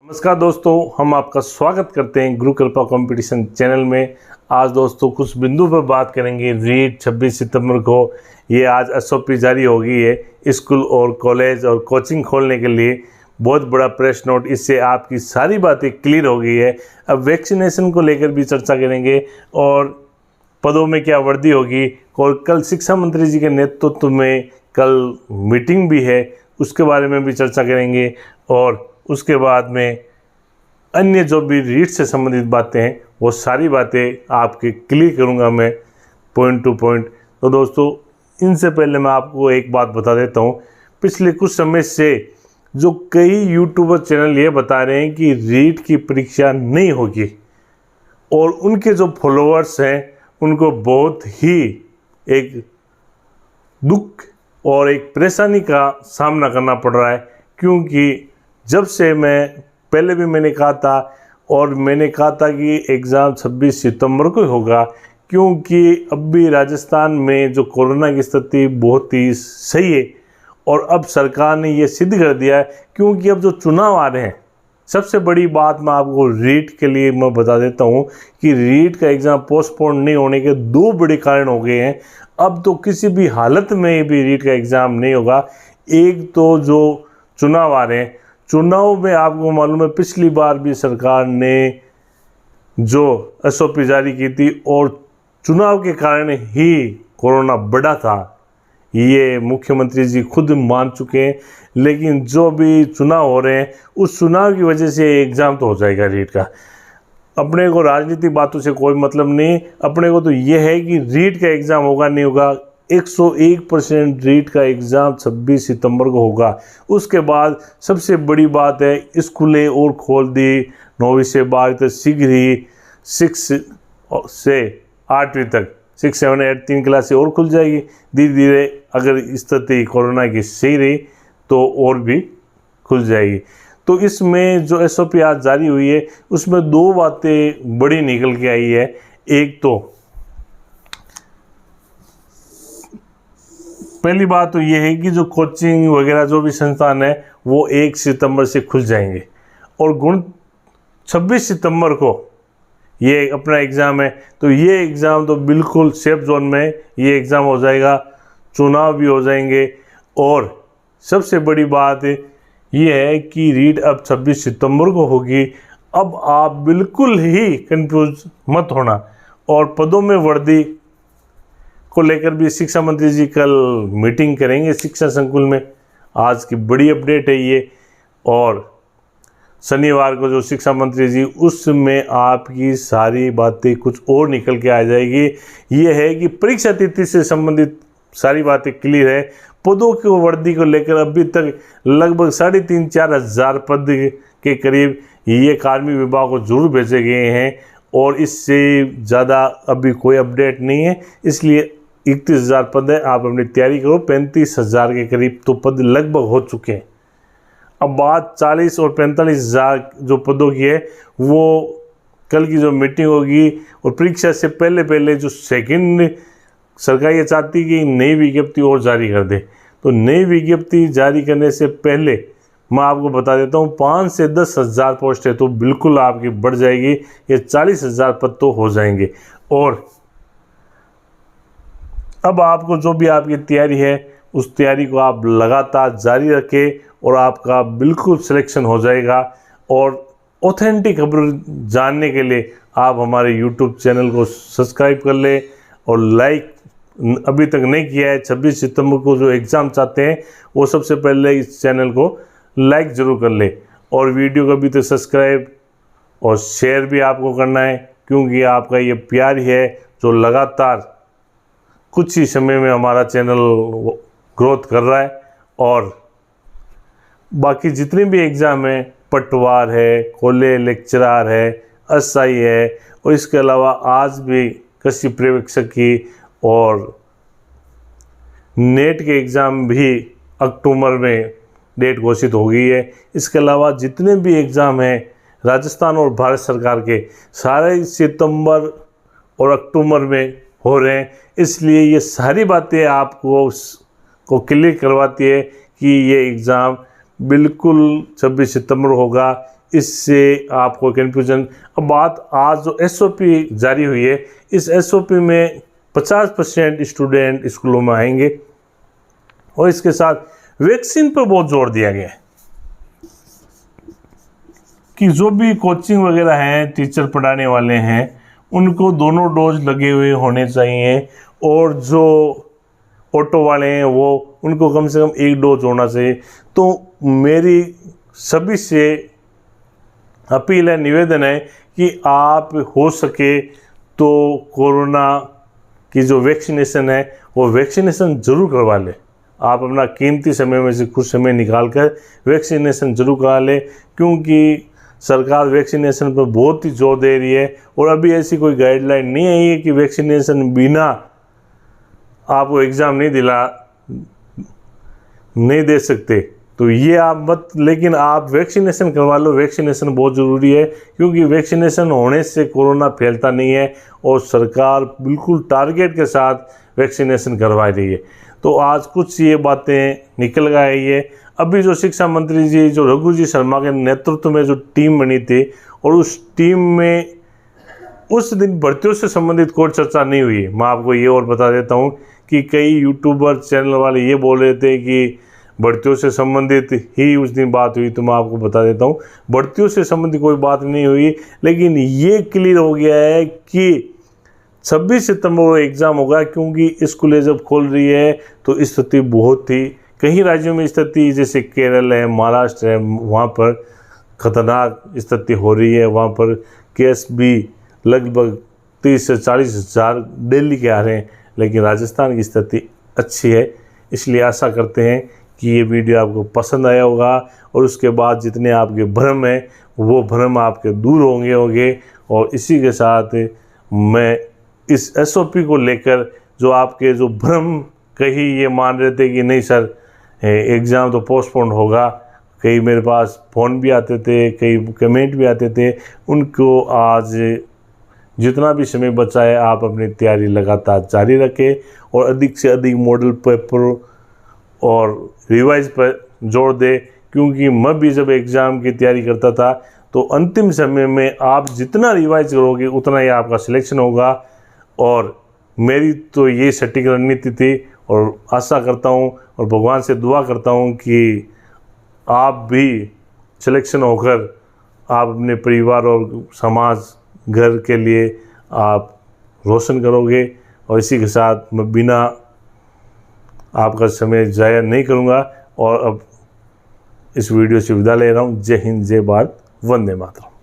नमस्कार दोस्तों, हम आपका स्वागत करते हैं गुरु कृपा कंपटीशन चैनल में। आज दोस्तों कुछ बिंदु पर बात करेंगे। रीट 26 सितंबर को ये आज एसओपी जारी हो गई है स्कूल और कॉलेज और कोचिंग खोलने के लिए। बहुत बड़ा प्रेस नोट, इससे आपकी सारी बातें क्लियर हो गई है। अब वैक्सीनेशन को लेकर भी चर्चा करेंगे और पदों में क्या वृद्धि होगी। और कल शिक्षा मंत्री जी के नेतृत्व में कल मीटिंग भी है, उसके बारे में भी चर्चा करेंगे। और उसके बाद में अन्य जो भी रीट से संबंधित बातें हैं वो सारी बातें आपके क्लियर करूंगा मैं पॉइंट टू पॉइंट। तो दोस्तों, इनसे पहले मैं आपको एक बात बता देता हूँ। पिछले कुछ समय से जो कई यूट्यूबर चैनल ये बता रहे हैं कि रीट की परीक्षा नहीं होगी और उनके जो फॉलोअर्स हैं उनको बहुत ही एक दुख और एक परेशानी का सामना करना पड़ रहा है। क्योंकि जब से पहले भी मैंने कहा था और मैंने कहा था कि एग्ज़ाम 26 सितंबर को होगा, क्योंकि अब भी राजस्थान में जो कोरोना की स्थिति बहुत ही सही है। और अब सरकार ने ये सिद्ध कर दिया है, क्योंकि अब जो चुनाव आ रहे हैं, सबसे बड़ी बात मैं आपको रीट के लिए मैं बता देता हूँ कि रीट का एग्ज़ाम पोस्टपोन नहीं होने के दो बड़े कारण हो गए हैं। अब तो किसी भी हालत में भी रीट का एग्ज़ाम नहीं होगा। एक तो जो चुनाव आ रहे हैं, चुनाव में आपको मालूम है पिछली बार भी सरकार ने जो एसओपी जारी की थी और चुनाव के कारण ही कोरोना बढ़ा था, ये मुख्यमंत्री जी खुद मान चुके हैं। लेकिन जो भी चुनाव हो रहे हैं उस चुनाव की वजह से एग्ज़ाम तो हो जाएगा रीट का। अपने को राजनीतिक बातों से कोई मतलब नहीं, अपने को तो ये है कि रीट का एग्ज़ाम होगा नहीं होगा। 101% रीट का एग्ज़ाम 26 सितंबर को होगा। उसके बाद सबसे बड़ी बात है, स्कूलें और खोल दी 9वीं से 12वीं तक, शीघ्र ही 6 से 8वीं तक 6, 7, 8 3 क्लासें और खुल जाएगी धीरे धीरे। अगर स्थिति कोरोना की सही रही तो और भी खुल जाएगी। तो इसमें जो एसओपी आज जारी हुई है उसमें दो बातें बड़ी निकल के आई है। एक तो पहली बात तो ये है कि जो कोचिंग वगैरह जो भी संस्थान है वो 1 सितंबर से खुल जाएंगे और 26 सितंबर को ये अपना एग्ज़ाम है। तो ये एग्ज़ाम तो बिल्कुल सेफ जोन में ये एग्ज़ाम हो जाएगा, चुनाव भी हो जाएंगे। और सबसे बड़ी बात ये है कि रीट अब 26 सितंबर को होगी। अब आप बिल्कुल ही कंफ्यूज मत होना। और पदों में वृद्धि को लेकर भी शिक्षा मंत्री जी कल मीटिंग करेंगे शिक्षा संकुल में। आज की बड़ी अपडेट है ये। और शनिवार को जो शिक्षा मंत्री जी, उसमें आपकी सारी बातें कुछ और निकल के आ जाएगी। ये है कि परीक्षा तिथि से संबंधित सारी बातें क्लियर है। पदों की वृद्धि को लेकर अभी तक लगभग 3,500-4 हज़ार पद के करीब ये कार्मिक विभाग को जरूर भेजे गए हैं और इससे ज़्यादा अभी कोई अपडेट नहीं है। इसलिए 31,000 पद है, आप अपनी तैयारी करो। 35,000 के करीब तो पद लगभग हो चुके हैं। अब बात 40 और 45,000 जो पदों की है, वो कल की जो मीटिंग होगी और परीक्षा से पहले जो सेकंड सरकार ये चाहती है कि नई विज्ञप्ति और जारी कर दे। तो नई विज्ञप्ति जारी करने से पहले मैं आपको बता देता हूँ 5 से 10 हज़ार पोस्ट है तो बिल्कुल आपकी बढ़ जाएगी। ये 40,000 पद तो हो जाएंगे। और अब आपको जो भी आपकी तैयारी है उस तैयारी को आप लगातार जारी रखें और आपका बिल्कुल सिलेक्शन हो जाएगा। और ऑथेंटिक खबर जानने के लिए आप हमारे यूट्यूब चैनल को सब्सक्राइब कर लें और लाइक अभी तक नहीं किया है। 26 सितंबर को जो एग्ज़ाम चाहते हैं वो सबसे पहले इस चैनल को लाइक ज़रूर कर ले और वीडियो को भी तो सब्सक्राइब और शेयर भी आपको करना है, क्योंकि आपका ये प्यार है जो लगातार कुछ ही समय में हमारा चैनल ग्रोथ कर रहा है। और बाकी जितने भी एग्ज़ाम हैं, पटवार है, कॉलेज लेक्चरार है, एसआई है और इसके अलावा आज भी कृषि पर्यवेक्षक की और नेट के एग्ज़ाम भी अक्टूबर में डेट घोषित हो गई है। इसके अलावा जितने भी एग्ज़ाम हैं राजस्थान और भारत सरकार के, सारे सितंबर और अक्टूबर में हो रहे हैं। इसलिए ये सारी बातें आपको क्लियर करवाती है कि ये एग्ज़ाम बिल्कुल 26 सितंबर होगा। इससे आपको कन्फ्यूजन। अब बात आज जो एसओपी जारी हुई है, इस एसओपी में 50% स्टूडेंट स्कूलों में आएंगे और इसके साथ वैक्सीन पर बहुत जोर दिया गया है कि जो भी कोचिंग वगैरह हैं, टीचर पढ़ाने वाले हैं, उनको दोनों डोज लगे हुए होने चाहिए और जो ऑटो वाले हैं वो उनको कम से कम 1 डोज होना चाहिए। तो मेरी सभी से अपील है, निवेदन है कि आप हो सके तो कोरोना की जो वैक्सीनेशन है वो वैक्सीनेशन ज़रूर करवा लें। आप अपना कीमती समय में से कुछ समय निकाल कर वैक्सीनेशन जरूर करा लें, क्योंकि सरकार वैक्सीनेशन पर बहुत ही जोर दे रही है और अभी ऐसी कोई गाइडलाइन नहीं आई है कि वैक्सीनेशन बिना आपको एग्ज़ाम नहीं दे सकते। तो ये आप मत, लेकिन आप वैक्सीनेशन करवा लो। वैक्सीनेशन बहुत ज़रूरी है, क्योंकि वैक्सीनेशन होने से कोरोना फैलता नहीं है और सरकार बिल्कुल टारगेट के साथ वैक्सीनेशन करवा रही है। तो आज कुछ ये बातें निकल गई है। अभी जो शिक्षा मंत्री जी, जो रघु जी शर्मा के नेतृत्व में जो टीम बनी थी, और उस टीम में उस दिन भर्तियों से संबंधित कोई चर्चा नहीं हुई। मैं आपको ये और बता देता हूँ कि कई यूट्यूबर चैनल वाले ये बोल रहे थे कि भर्तियों से संबंधित ही उस दिन बात हुई। तो मैं आपको बता देता हूँ, भर्तियों से संबंधित कोई बात नहीं हुई, लेकिन ये क्लियर हो गया है कि 26 सितंबर को एग्ज़ाम होगा, क्योंकि स्कूलें जब खोल रही है तो स्थिति बहुत ही, कई राज्यों में स्थिति जैसे केरल है, महाराष्ट्र है, वहाँ पर खतरनाक स्थिति हो रही है। वहाँ पर केस भी लगभग 30 से 40 हज़ार डेली के आ रहे हैं, लेकिन राजस्थान की स्थिति अच्छी है। इसलिए आशा करते हैं कि ये वीडियो आपको पसंद आया होगा और उसके बाद जितने आपके भ्रम हैं वो भ्रम आपके दूर होंगे। और इसी के साथ मैं इस एसओपी को लेकर जो आपके जो भ्रम, कहीं ये मान रहे थे कि नहीं सर एग्ज़ाम तो पोस्टपोन होगा, कई मेरे पास फ़ोन भी आते थे, कई कमेंट भी आते थे, उनको आज जितना भी समय बचा है आप अपनी तैयारी लगातार जारी रखें और अधिक से अधिक मॉडल पेपर और रिवाइज पर जोर दें। क्योंकि मैं भी जब एग्ज़ाम की तैयारी करता था तो अंतिम समय में आप जितना रिवाइज करोगे उतना ही आपका सिलेक्शन होगा, और मेरी तो ये सटीक रणनीति थी। और आशा करता हूँ और भगवान से दुआ करता हूँ कि आप भी सिलेक्शन होकर आप अपने परिवार और समाज, घर के लिए आप रोशन करोगे। और इसी के साथ मैं बिना आपका समय ज़ाया नहीं करूँगा और अब इस वीडियो से विदा ले रहा हूँ। जय हिंद, जय भारत, वंदे मातरम।